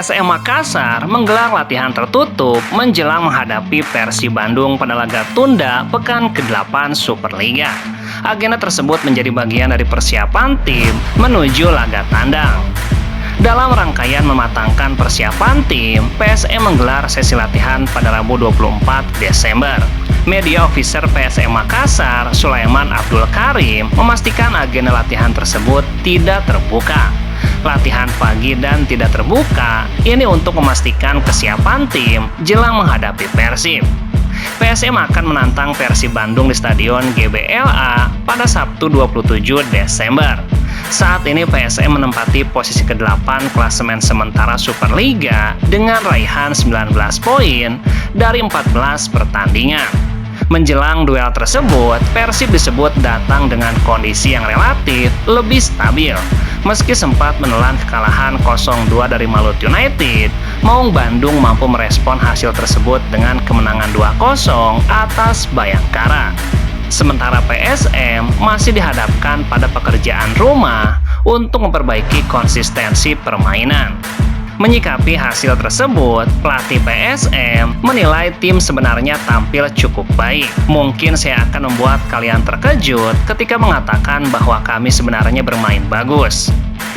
PSM Makassar menggelar latihan tertutup menjelang menghadapi Persib Bandung pada laga tunda pekan ke-8 Superliga. Agenda tersebut menjadi bagian dari persiapan tim menuju laga tandang. Dalam rangkaian mematangkan persiapan tim, PSM menggelar sesi latihan pada Rabu 24 Desember. Media Officer PSM Makassar, Sulaiman Abdul Karim, memastikan agenda latihan tersebut tidak terbuka. Latihan pagi dan tidak terbuka ini untuk memastikan kesiapan tim jelang menghadapi Persib. PSM akan menantang Persib Bandung di Stadion GBLA pada Sabtu 27 Desember. Saat ini PSM menempati posisi ke-8 klasemen sementara Superliga dengan raihan 19 poin dari 14 pertandingan. Menjelang duel tersebut, Persib disebut datang dengan kondisi yang relatif lebih stabil. Meski sempat menelan kekalahan 0-2 dari Malut United, Maung Bandung mampu merespon hasil tersebut dengan kemenangan 2-0 atas Bayangkara. Sementara PSM masih dihadapkan pada pekerjaan rumah untuk memperbaiki konsistensi permainan. Menyikapi hasil tersebut, pelatih PSM menilai tim sebenarnya tampil cukup baik. Mungkin saya akan membuat kalian terkejut ketika mengatakan bahwa kami sebenarnya bermain bagus.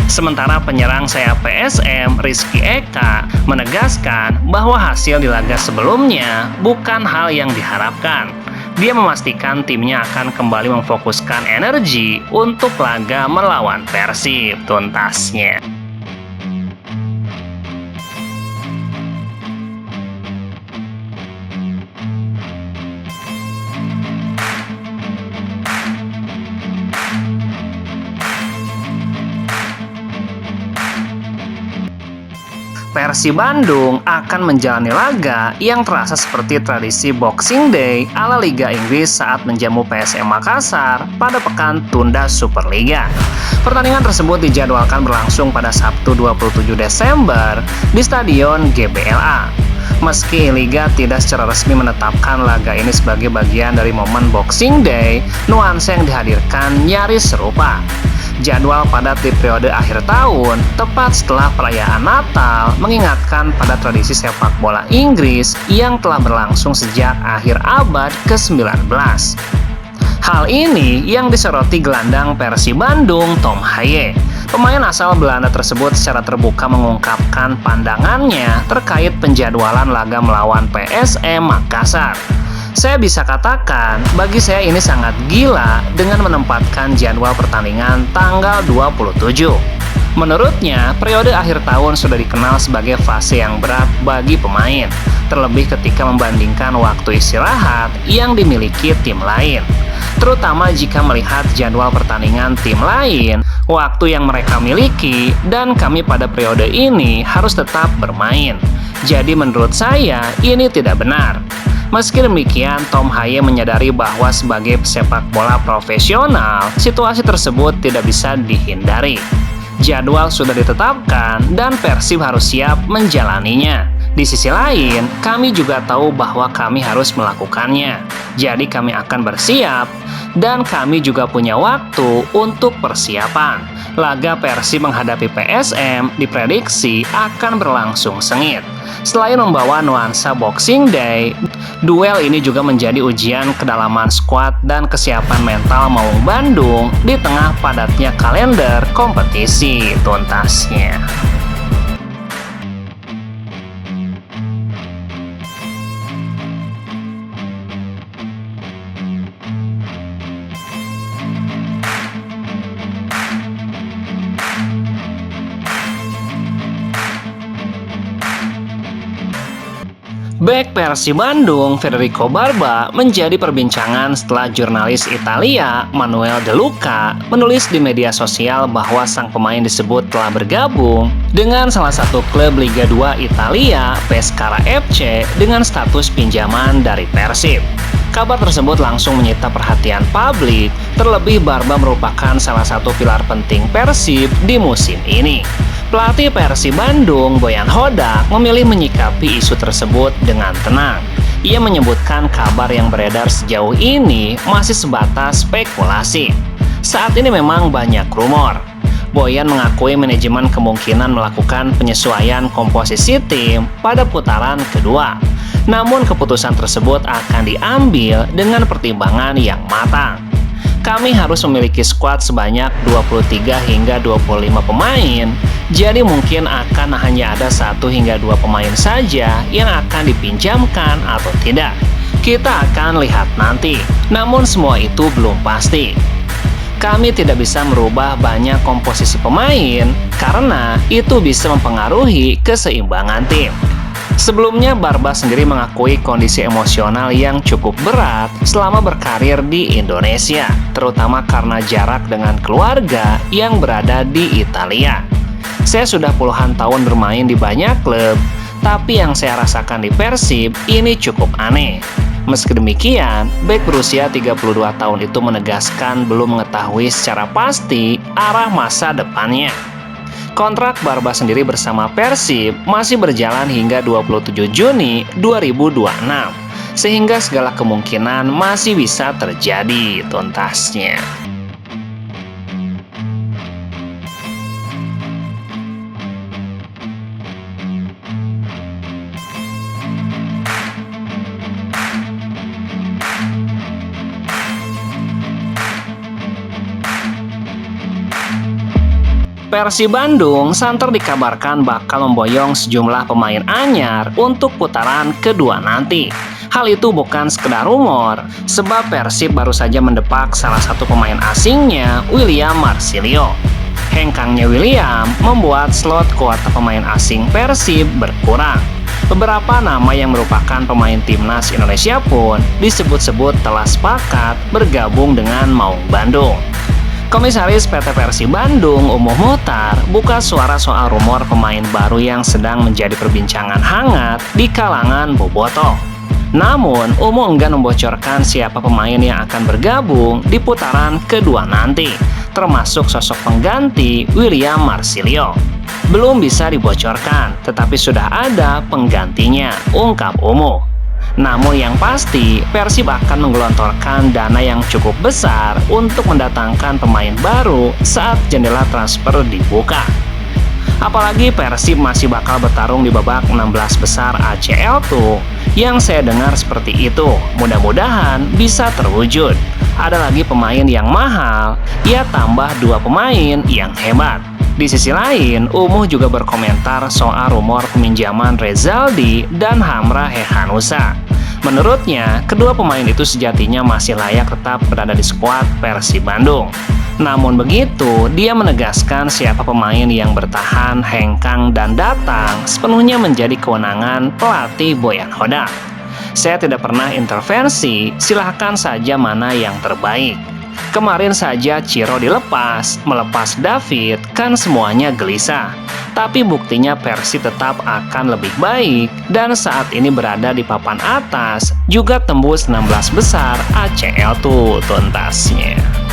Sementara penyerang sayap PSM, Rizky Eka, menegaskan bahwa hasil di laga sebelumnya bukan hal yang diharapkan. Dia memastikan timnya akan kembali memfokuskan energi untuk laga melawan Persib tuntasnya. Persib Bandung akan menjalani laga yang terasa seperti tradisi Boxing Day ala Liga Inggris saat menjamu PSM Makassar pada pekan tunda Superliga. Pertandingan tersebut dijadwalkan berlangsung pada Sabtu 27 Desember di Stadion GBLA. Meski Liga tidak secara resmi menetapkan laga ini sebagai bagian dari momen Boxing Day, nuansa yang dihadirkan nyaris serupa. Jadwal padat di periode akhir tahun, tepat setelah perayaan Natal, mengingatkan pada tradisi sepak bola Inggris yang telah berlangsung sejak akhir abad ke-19. Hal ini yang disoroti gelandang Persib Bandung, Tom Haye. Pemain asal Belanda tersebut secara terbuka mengungkapkan pandangannya terkait penjadwalan laga melawan PSM Makassar. Saya bisa katakan, bagi saya ini sangat gila dengan menempatkan jadwal pertandingan tanggal 27. Menurutnya, periode akhir tahun sudah dikenal sebagai fase yang berat bagi pemain, terlebih ketika membandingkan waktu istirahat yang dimiliki tim lain. Terutama jika melihat jadwal pertandingan tim lain, waktu yang mereka miliki, dan kami pada periode ini harus tetap bermain. Jadi menurut saya, ini tidak benar. Meski demikian, Tom Haye menyadari bahwa sebagai pesepak bola profesional, situasi tersebut tidak bisa dihindari. Jadwal sudah ditetapkan dan Persib harus siap menjalaninya. Di sisi lain, kami juga tahu bahwa kami harus melakukannya. Jadi kami akan bersiap dan kami juga punya waktu untuk persiapan. Laga Persib menghadapi PSM diprediksi akan berlangsung sengit. Selain membawa nuansa Boxing Day, duel ini juga menjadi ujian kedalaman skuad dan kesiapan mental Maung Bandung di tengah padatnya kalender kompetisi tuntasnya. Bek Persib Bandung, Federico Barba, menjadi perbincangan setelah jurnalis Italia, Manuel De Luca, menulis di media sosial bahwa sang pemain disebut telah bergabung dengan salah satu klub Liga 2 Italia, Pescara FC, dengan status pinjaman dari Persib. Kabar tersebut langsung menyita perhatian publik, terlebih Barba merupakan salah satu pilar penting Persib di musim ini. Pelatih Persib Bandung, Boyan Hodak, memilih menyikapi isu tersebut dengan tenang. Ia menyebutkan kabar yang beredar sejauh ini masih sebatas spekulasi. Saat ini memang banyak rumor. Boyan mengakui manajemen kemungkinan melakukan penyesuaian komposisi tim pada putaran kedua. Namun keputusan tersebut akan diambil dengan pertimbangan yang matang. Kami harus memiliki skuad sebanyak 23 hingga 25 pemain, jadi mungkin akan hanya ada 1 hingga 2 pemain saja yang akan dipinjamkan atau tidak. Kita akan lihat nanti, namun semua itu belum pasti. Kami tidak bisa merubah banyak komposisi pemain karena itu bisa mempengaruhi keseimbangan tim. Sebelumnya, Barbas sendiri mengakui kondisi emosional yang cukup berat selama berkarir di Indonesia, terutama karena jarak dengan keluarga yang berada di Italia. Saya sudah puluhan tahun bermain di banyak klub, tapi yang saya rasakan di Persib ini cukup aneh. Meski demikian, bek berusia 32 tahun itu menegaskan belum mengetahui secara pasti arah masa depannya. Kontrak Barbas sendiri bersama Persib masih berjalan hingga 27 Juni 2026, sehingga segala kemungkinan masih bisa terjadi tuntasnya. Persib Bandung santer dikabarkan bakal memboyong sejumlah pemain anyar untuk putaran kedua nanti. Hal itu bukan sekedar rumor, sebab Persib baru saja mendepak salah satu pemain asingnya, William Marsilio. Hengkangnya William membuat slot kuota pemain asing Persib berkurang. Beberapa nama yang merupakan pemain timnas Indonesia pun disebut-sebut telah sepakat bergabung dengan Maung Bandung. Komisaris PT Persib Bandung, Umuh Muhtar, buka suara soal rumor pemain baru yang sedang menjadi perbincangan hangat di kalangan bobotoh. Namun, Umuh enggan membocorkan siapa pemain yang akan bergabung di putaran kedua nanti, termasuk sosok pengganti William Marsilio. Belum bisa dibocorkan, tetapi sudah ada penggantinya, ungkap Umuh. Namun yang pasti, Persib akan menggelontorkan dana yang cukup besar untuk mendatangkan pemain baru saat jendela transfer dibuka. Apalagi Persib masih bakal bertarung di babak 16 besar ACL tuh. Yang saya dengar seperti itu, mudah-mudahan bisa terwujud. Ada lagi pemain yang mahal, ya tambah 2 pemain yang hebat. Di sisi lain, Umuh juga berkomentar soal rumor peminjaman Rezaldi dan Hamra Hehanusa. Menurutnya, kedua pemain itu sejatinya masih layak tetap berada di skuad Persib Bandung. Namun begitu, dia menegaskan siapa pemain yang bertahan, hengkang, dan datang sepenuhnya menjadi kewenangan pelatih Boyan Hodak. Saya tidak pernah intervensi, silahkan saja mana yang terbaik. Kemarin saja Ciro dilepas, melepas David, kan semuanya gelisah. Tapi buktinya Persib tetap akan lebih baik dan saat ini berada di papan atas, juga tembus 16 besar ACL tuh tuntasnya.